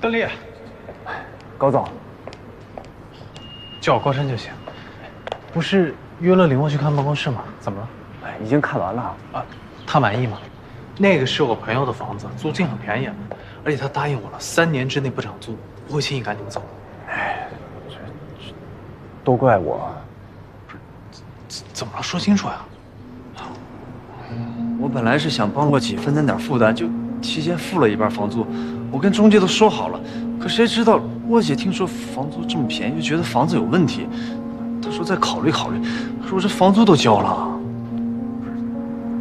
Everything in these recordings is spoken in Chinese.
邓丽，高总，叫我高山就行。不是约了林墨去看办公室吗？怎么了？哎，已经看完了啊，他满意吗？那个是我朋友的房子，租金很便宜，而且他答应我了，3年之内不涨租，不会轻易赶你们走。哎，这都怪我。怎么了？说清楚呀！我本来是想帮我姐分担点负担，就提前付了一半房租，我跟中介都说好了。可谁知道我姐听说房租这么便宜，就觉得房子有问题。她说再考虑考虑。可是我这房租都交了。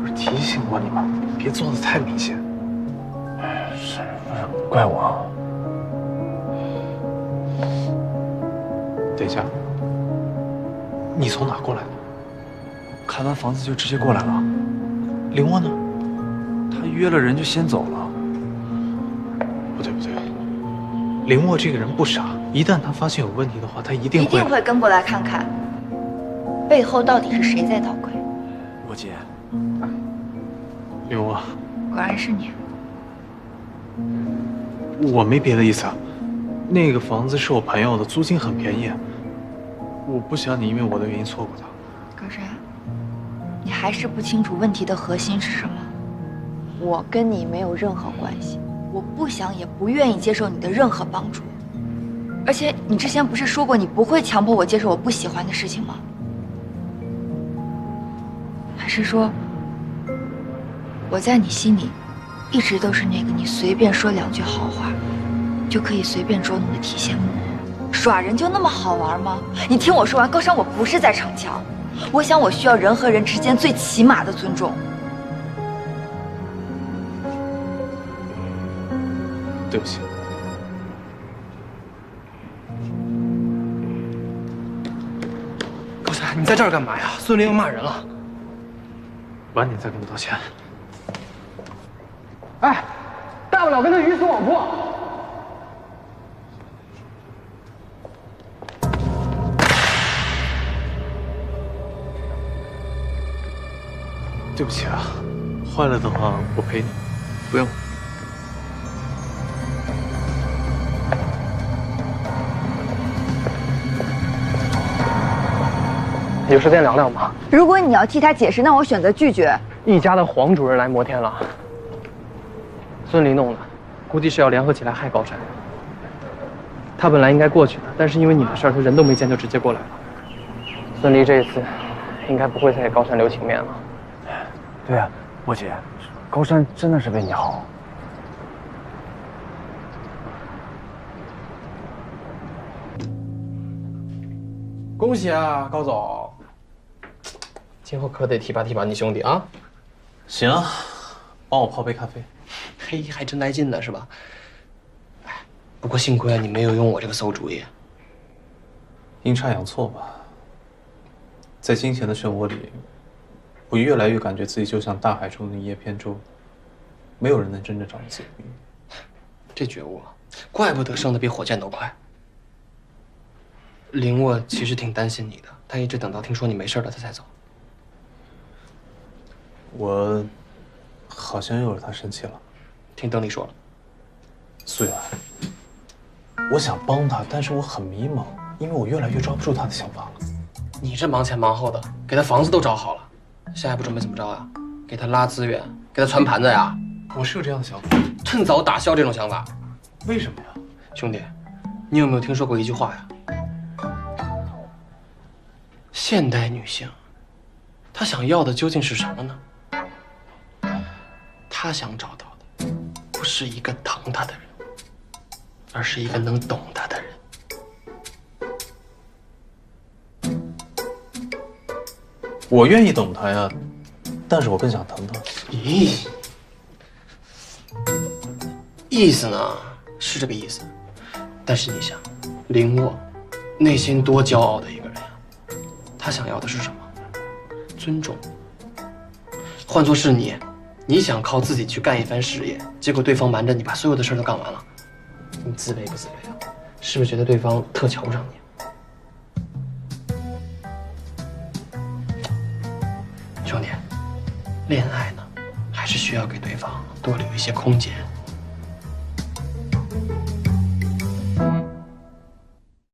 不是提醒过你吗？别做的太明显。是，不是怪我？等一下，你从哪过来的？看完房子就直接过来了。林墨呢？他约了人就先走了。不对不对，林墨这个人不傻，一旦他发现有问题的话，他一定会跟过来看看，背后到底是谁在捣鬼。我姐，林墨，果然是你。我没别的意思啊。那个房子是我朋友的，租金很便宜，我不想你因为我的原因错过它。高山，你还是不清楚问题的核心是什么。我跟你没有任何关系，我不想也不愿意接受你的任何帮助。而且你之前不是说过你不会强迫我接受我不喜欢的事情吗？还是说，我在你心里一直都是那个你随便说2句好话就可以随便捉弄的提线木偶？耍人就那么好玩吗？你听我说完，高山，我不是在逞强，我想我需要人和人之间最起码的尊重。对不起。高山，你在这儿干嘛呀？孙林要骂人了。晚点再跟他道歉。哎，大不了跟他鱼死网破。对不起啊，坏了的话我赔你。不用。有时间聊聊吗？如果你要替他解释，那我选择拒绝。一家的黄主任来摩天了，孙离弄的，估计是要联合起来害高山。他本来应该过去的，但是因为你的事儿，他人都没见就直接过来了。孙离这一次应该不会再给高山留情面了。对呀，我姐，高山真的是为你好。恭喜啊，高总！今后可得提拔提拔你兄弟啊！行，帮我泡杯咖啡。嘿，还真来劲呢，是吧？哎，不过幸亏你没有用我这个馊主意。阴差阳错吧，在金钱的漩涡里，我越来越感觉自己就像大海中的一叶扁舟，没有人能真正掌握自己的命运。这觉悟啊，怪不得升得比火箭都快。林沃其实挺担心你的，他一直等到听说你没事了，他才走。我好像又惹他生气了。听邓丽说了。素媛，我想帮他，但是我很迷茫，因为我越来越抓不住他的想法了。你这忙前忙后的，给他房子都找好了，下一步准备怎么着呀？给他拉资源，给他传盘子呀？我是有这样的想法。趁早打消这种想法。为什么呀？兄弟，你有没有听说过一句话呀？现代女性，她想要的究竟是什么呢？她想找到的，不是一个疼她的人，而是一个能懂她的人。我愿意懂他呀，但是我更想疼他。咦，意思呢是这个意思，但是你想，林沃内心多骄傲的一个人呀，他想要的是什么？尊重。换作是你，你想靠自己去干一番事业，结果对方瞒着你把所有的事都干完了，你自卑不自卑啊？是不是觉得对方特瞧不上你？兄弟，恋爱呢，还是需要给对方多留一些空间。